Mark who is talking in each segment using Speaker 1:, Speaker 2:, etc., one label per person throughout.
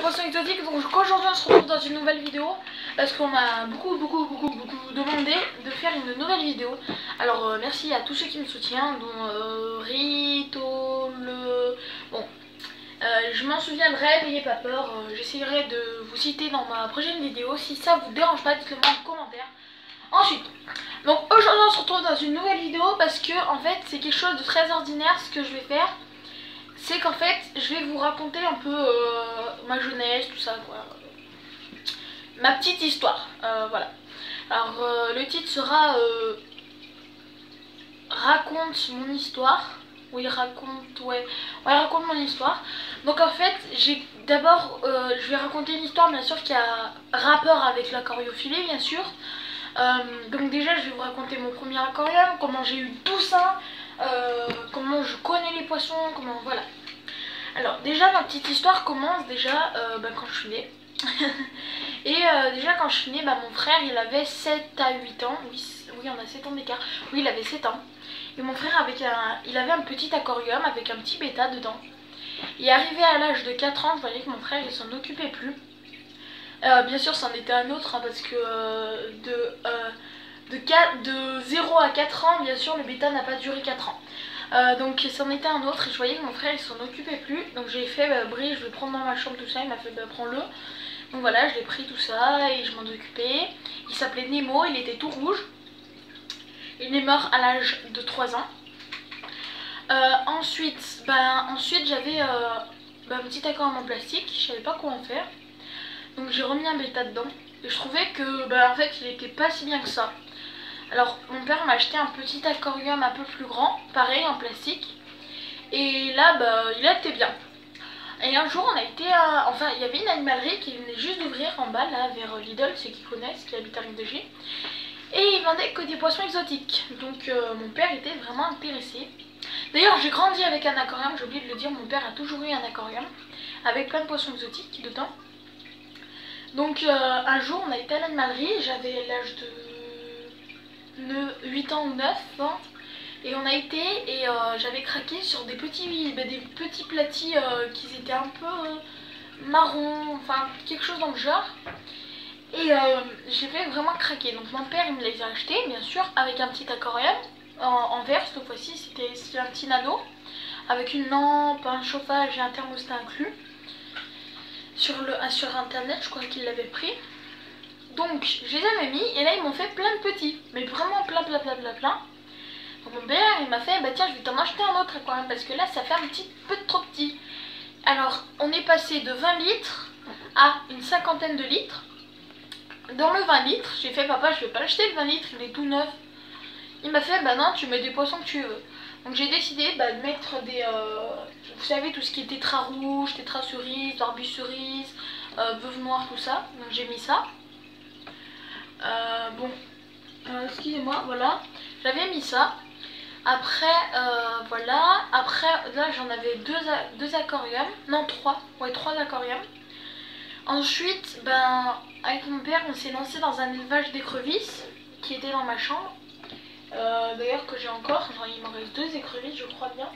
Speaker 1: poisson exotique. Donc aujourd'hui on se retrouve dans une nouvelle vidéo parce qu'on m'a beaucoup demandé de faire une nouvelle vidéo. Alors merci à tous ceux qui me soutiennent, dont Rito, je m'en souviendrai, n'ayez pas peur, j'essaierai de vous citer dans ma prochaine vidéo. Si ça vous dérange pas, dites-le moi en commentaire. Ensuite, donc aujourd'hui on se retrouve dans une nouvelle vidéo parce que en fait c'est quelque chose de très ordinaire. Ce que je vais faire, c'est qu'en fait je vais vous raconter un peu ma jeunesse, tout ça quoi. Ma petite histoire, voilà. Alors le titre sera raconte mon histoire. Oui, raconte mon histoire. Donc en fait, d'abord je vais raconter une histoire bien sûr qui a rapport avec l'aquariophilie bien sûr. Donc déjà je vais vous raconter mon premier aquarium, comment j'ai eu tout ça, comment je connais les poissons, comment voilà. Alors déjà ma petite histoire commence déjà quand je suis née. Et déjà quand je suis née, mon frère il avait 7 à 8 ans, oui on a 7 ans d'écart, oui il avait 7 ans. Et mon frère il avait un petit aquarium avec un petit bêta dedans. Et arrivé à l'âge de 4 ans, je voyais que mon frère il s'en occupait plus. Bien sûr c'en était un autre parce que de 0 à 4 ans bien sûr le bêta n'a pas duré 4 ans. Donc c'en était un autre et je voyais que mon frère il s'en occupait plus. Donc j'ai fait Brie, je vais prendre dans ma chambre tout ça. Il m'a fait prends-le. Donc voilà, je l'ai pris tout ça et je m'en occupais. Il s'appelait Nemo, il était tout rouge. Il est mort à l'âge de 3 ans. Ensuite j'avais un petit aquarium en plastique, je savais pas quoi en faire. Donc j'ai remis un bêta dedans et je trouvais que en fait il était pas si bien que ça. Alors mon père m'a acheté un petit aquarium un peu plus grand, pareil en plastique. Et là il était bien. Et un jour on a été enfin il y avait une animalerie qui venait juste d'ouvrir en bas là vers Lidl, ceux qui connaissent, qui habitent à Rive-de-Gier. Et ils vendaient que des poissons exotiques. Donc mon père était vraiment intéressé. D'ailleurs j'ai grandi avec un aquarium, j'ai oublié de le dire, mon père a toujours eu un aquarium avec plein de poissons exotiques dedans. Donc un jour on a été à l'animalerie, j'avais l'âge de 8 ans ou 9 ans. Et on a été et j'avais craqué sur des petits platis qui étaient un peu marron, enfin quelque chose dans le genre. Et j'ai fait vraiment craquer. Donc mon père il me les a achetés bien sûr avec un petit aquarium en verre. Cette fois-ci c'était un petit nano avec une lampe, un chauffage et un thermostat inclus. Sur internet je crois qu'il l'avait pris. Donc je les avais mis et là ils m'ont fait plein de petits. Mais vraiment plein. Donc mon père il m'a fait tiens je vais t'en acheter un autre aquarium parce que là ça fait un petit peu trop petit. Alors on est passé de 20 litres à une cinquantaine de litres. Dans le 20 litres j'ai fait papa je vais pas l'acheter le 20 litres, il est tout neuf. Il m'a fait non tu mets des poissons que tu veux. Donc j'ai décidé de mettre des vous savez tout ce qui est tétra rouge, tétra cerise, barbus cerise, veuve noire, tout ça. Donc j'ai mis ça. Excusez-moi, voilà, j'avais mis ça. Après voilà, après là j'en avais deux aquariums, non trois aquariums. Ensuite avec mon père on s'est lancé dans un élevage d'écrevisses qui était dans ma chambre. D'ailleurs que j'ai encore, il m'en reste 2 écrevisses je crois bien.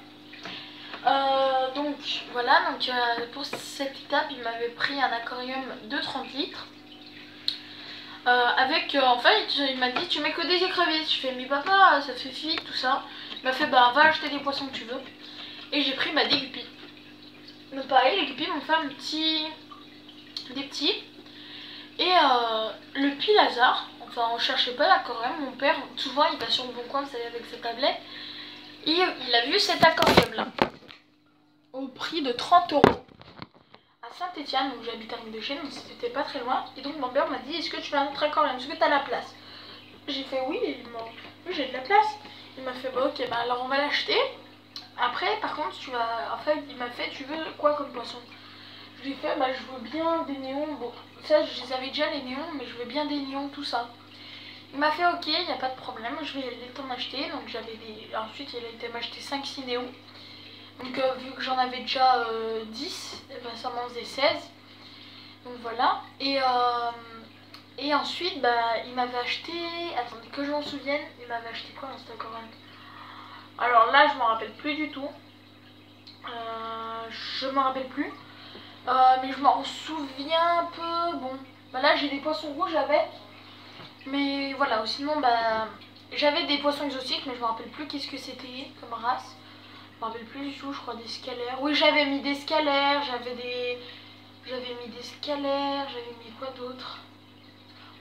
Speaker 1: Donc voilà, pour cette étape il m'avait pris un aquarium de 30 litres. Enfin il m'a dit tu mets que des écrevisses. Je fais mais papa ça fait vite tout ça. Il m'a fait va acheter des poissons que tu veux. Et j'ai pris des guppies. Donc pareil les guppies m'ont fait des petits. Et le Pilazar, enfin on cherchait pas l'aquarium. Mon père souvent il va sur le bon coin vous savez avec sa tablette. Et il a vu cet aquarium là au prix de 30 €. À Saint-Etienne, donc j'habite à Rive-de-Gier, donc c'était pas très loin. Et donc mon père m'a dit est-ce que tu veux un autre aquarium, est-ce que tu as la place? J'ai fait oui, oui j'ai de la place. Il m'a fait ok alors on va l'acheter. Après par contre il m'a fait tu veux quoi comme poisson? Je lui ai fait je veux bien des néons. Bon ça je les avais déjà les néons mais je veux bien des néons tout ça. Il m'a fait ok il n'y a pas de problème, je vais t'en acheter. Donc ensuite il a été m'acheter 5-6 néons. Donc vu que j'en avais déjà 10, ça m'en faisait 16. Donc voilà. Et ensuite il m'avait acheté, attendez que je m'en souvienne, il m'avait acheté quoi dans cet aquarium? Alors là je m'en rappelle plus du tout. Je m'en rappelle plus. Mais je m'en souviens un peu. Bon, bah là j'ai des poissons rouges j'avais. Mais voilà, sinon bah j'avais des poissons exotiques, mais je me rappelle plus qu'est-ce que c'était comme race. Je me rappelle plus du tout, je crois des scalaires. Oui, j'avais mis des scalaires, j'avais mis des scalaires, j'avais mis quoi d'autre?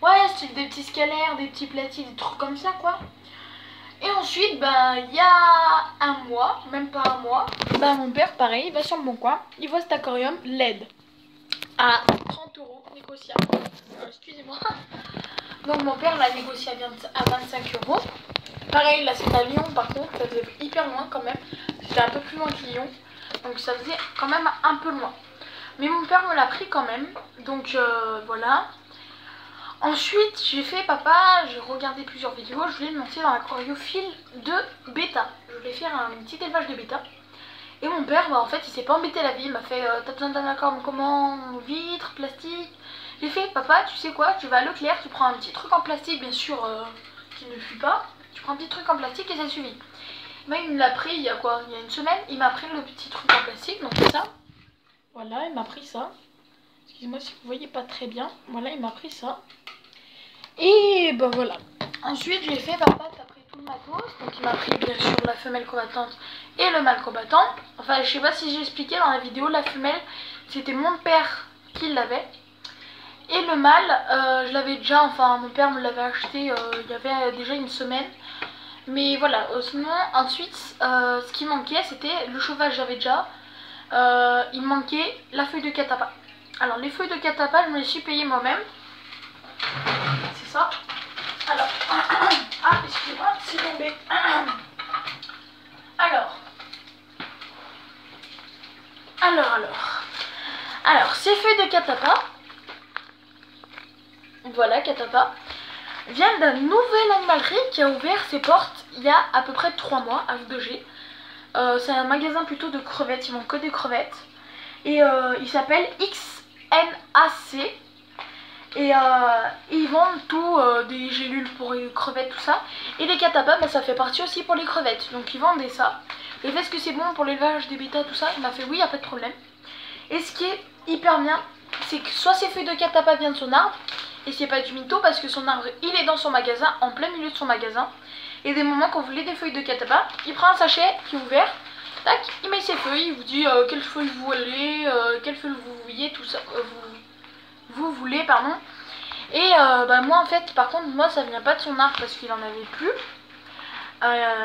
Speaker 1: Ouais, style des petits scalaires, des petits platis, des trucs comme ça quoi. Et ensuite, bah, il y a un mois, même pas un mois, bah, mon père, pareil, il va sur le bon coin, il voit cet aquarium LED à 30 € négociable. Excusez-moi. Donc mon père l'a négocié à 25 €. Pareil, là c'est à Lyon, par contre, ça faisait hyper loin quand même. C'était un peu plus loin que Lyon, donc ça faisait quand même un peu loin. Mais mon père me l'a pris quand même, donc voilà. Ensuite, j'ai fait papa, j'ai regardé plusieurs vidéos, je voulais me lancer dans l'aquariophile de bêta. Je voulais faire un petit élevage de bêta. Et mon père, bah, en fait, il s'est pas embêté la vie, il m'a fait t'as besoin d'un aquarium comment? Vitre, plastique. J'ai fait papa, tu sais quoi, tu vas à Leclerc, tu prends un petit truc en plastique, bien sûr, qui ne fuit pas. Tu prends un petit truc en plastique et ça suffit. Bah, il me l'a pris il y a quoi? Il y a une semaine, il m'a pris le petit truc en plastique, donc ça. Voilà, il m'a pris ça. Excusez-moi si vous voyez pas très bien. Voilà, il m'a pris ça. Et bah voilà. Ensuite, j'ai fait papa, t'as pris tout le matos. Donc il m'a pris bien sûr la femelle combattante et le mâle combattant. Enfin, je sais pas si j'ai expliqué dans la vidéo, la femelle, c'était mon père qui l'avait. Et le mâle, je l'avais déjà, enfin mon père me l'avait acheté il y avait déjà une semaine. Mais voilà, sinon ensuite, ce qui manquait, c'était le cheval, j'avais déjà. Il me manquait la feuille de catapa. Alors les feuilles de catapa, je me les suis payées moi-même. C'est ça. Alors, ah excusez-moi, c'est tombé. Alors, ces feuilles de catapa, voilà catapa, viennent d'un nouvel animalerie qui a ouvert ses portes il y a à peu près 3 mois à V2G. C'est un magasin plutôt de crevettes, ils vendent que des crevettes. Et il s'appelle XNAC. Et ils vendent tout, des gélules pour les crevettes, tout ça. Et les catapas, bah, ça fait partie aussi pour les crevettes. Donc ils vendaient ça. Et est-ce que c'est bon pour l'élevage des bêtas, tout ça? Il m'a fait oui, il n'y a pas de problème. Et ce qui est hyper bien, c'est que soit ces feuilles de catapa viennent de son arbre, et c'est pas du mytho parce que son arbre, il est dans son magasin, en plein milieu de son magasin. Et des moments quand vous voulez des feuilles de catapa, il prend un sachet qui est ouvert, tac, il met ses feuilles, il vous dit quelles feuilles vous voulez, quelles feuilles vous voulez, tout ça, vous voulez, pardon. Et bah moi en fait, par contre, moi ça vient pas de son arbre parce qu'il en avait plus.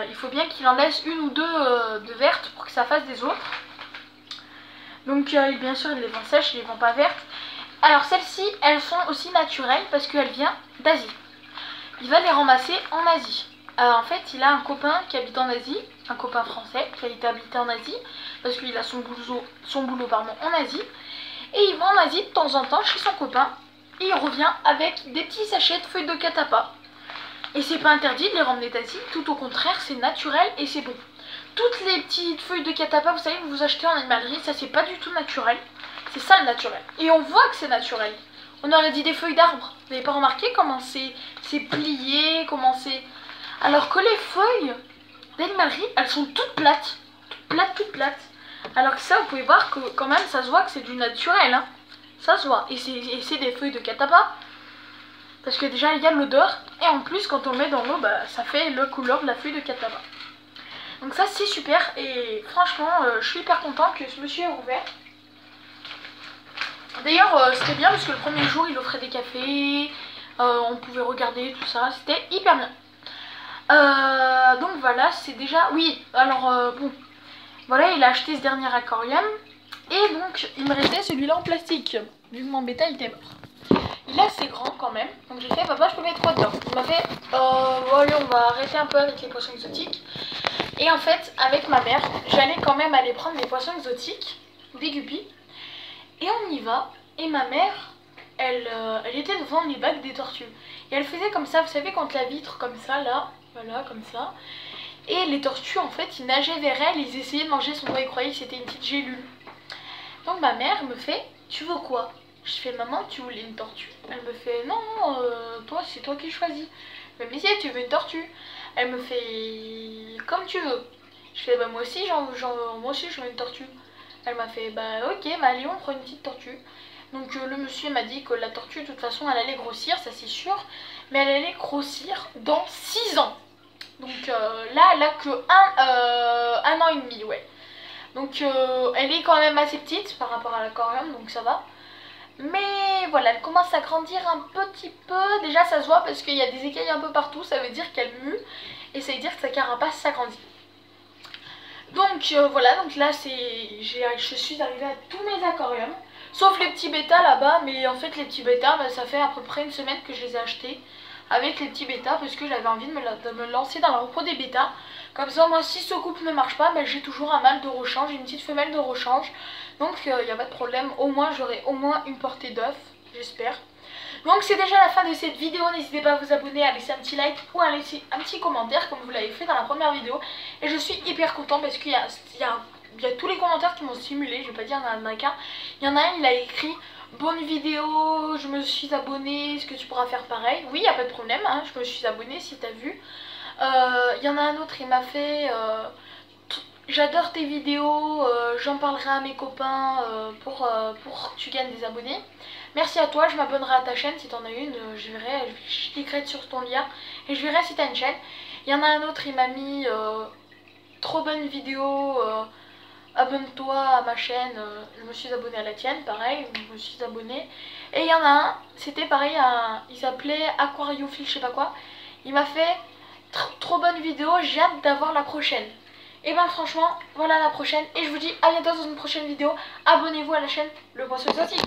Speaker 1: Il faut bien qu'il en laisse une ou deux de vertes pour que ça fasse des autres. Donc bien sûr il les vend sèches, il les vend pas vertes. Alors celles-ci, elles sont aussi naturelles parce qu'elles viennent d'Asie. Il va les ramasser en Asie. En fait, il a un copain qui habite en Asie, un copain français qui a été habité en Asie parce qu'il a son boulot en Asie. Et il va en Asie de temps en temps chez son copain. Et il revient avec des petits sachets de feuilles de catapa. Et c'est pas interdit de les ramener d'Asie, tout au contraire, c'est naturel et c'est bon. Toutes les petites feuilles de catapa, vous savez, que vous achetez en animalerie, ça c'est pas du tout naturel. C'est ça le naturel. Et on voit que c'est naturel. On aurait dit des feuilles d'arbre. Vous n'avez pas remarqué comment c'est plié, comment c'est... Alors que les feuilles d'animalerie, elles sont toutes plates. Toutes plates. Alors que ça, vous pouvez voir que quand même, ça se voit que c'est du naturel. Hein. Ça se voit. Et c'est des feuilles de catapa. Parce que déjà, il y a l'odeur. Et en plus, quand on le met dans l'eau, bah, ça fait la couleur de la feuille de catapa. Donc ça, c'est super. Et franchement, je suis hyper contente que ce monsieur ait ouvert. D'ailleurs, c'était bien parce que le premier jour, il offrait des cafés. On pouvait regarder tout ça. C'était hyper bien. Donc voilà, c'est déjà... Oui, alors bon... Voilà, il a acheté ce dernier aquarium. Et donc, il me restait celui-là en plastique. Vu que mon bêta, il était mort. Il est assez grand quand même. Donc j'ai fait, papa, je peux mettre quoi dedans? Il m'a fait, voilà, on va arrêter un peu avec les poissons exotiques. Et en fait, avec ma mère, j'allais quand même aller prendre des poissons exotiques, des guppies. Et on y va. Et ma mère, elle était devant les bacs des tortues. Et elle faisait comme ça, vous savez, quand la vitre, comme ça, là, voilà, comme ça. Et les tortues, en fait, ils nageaient vers elle, ils essayaient de manger son doigt, ils croyaient que c'était une petite gélule. Donc ma mère me fait, tu veux quoi? Je fais, maman, tu voulais une tortue? Elle me fait, non, toi, c'est toi qui choisis. Je fais, mais si, tu veux une tortue? Elle me fait, comme tu veux. Je fais, bah moi aussi, moi aussi, je veux une tortue. Elle m'a fait bah ok, bah allez, on prend une petite tortue. Donc le monsieur m'a dit que la tortue de toute façon elle allait grossir, ça c'est sûr, mais elle allait grossir dans 6 ans. Donc là elle a que un an et demi, ouais. Donc elle est quand même assez petite par rapport à l'aquarium, donc ça va. Mais voilà, elle commence à grandir un petit peu. Déjà ça se voit parce qu'il y a des écailles un peu partout, ça veut dire qu'elle mue. Et ça veut dire que sa carapace s'agrandit. Donc voilà, donc là je suis arrivée à tous mes aquariums. Sauf les petits bêtas là-bas, mais en fait les petits bêtas, bah, ça fait à peu près une semaine que je les ai achetés avec les petits bêtas parce que j'avais envie de me lancer dans la repro des bêtas. Comme ça, moi, si ce couple ne marche pas, bah, j'ai toujours un mâle de rechange, une petite femelle de rechange. Donc il n'y a pas de problème, au moins j'aurai au moins une portée d'œufs, j'espère. Donc c'est déjà la fin de cette vidéo, n'hésitez pas à vous abonner, à laisser un petit like ou à laisser un petit commentaire comme vous l'avez fait dans la première vidéo. Et je suis hyper contente parce qu'il y a tous les commentaires qui m'ont stimulé, je vais pas dire il y en a qu'un. Il y en a un, il a écrit bonne vidéo, je me suis abonnée, est-ce que tu pourras faire pareil? Oui, il n'y a pas de problème, hein, je me suis abonnée si t'as vu. Il y en a un autre, il m'a fait j'adore tes vidéos, j'en parlerai à mes copains pour que tu gagnes des abonnés. Merci à toi, je m'abonnerai à ta chaîne si t'en as une, je cliquerai sur ton lien et je verrai si t'as une chaîne. Il y en a un autre, il m'a mis trop bonne vidéo, abonne-toi à ma chaîne, je me suis abonnée à la tienne, pareil, je me suis abonnée. Et il y en a un, c'était pareil, il s'appelait Aquariophile, je sais pas quoi, il m'a fait trop bonne vidéo, j'ai hâte d'avoir la prochaine. Et ben franchement, voilà la prochaine. Et je vous dis à bientôt dans une prochaine vidéo. Abonnez-vous à la chaîne Le Poisson Exotique.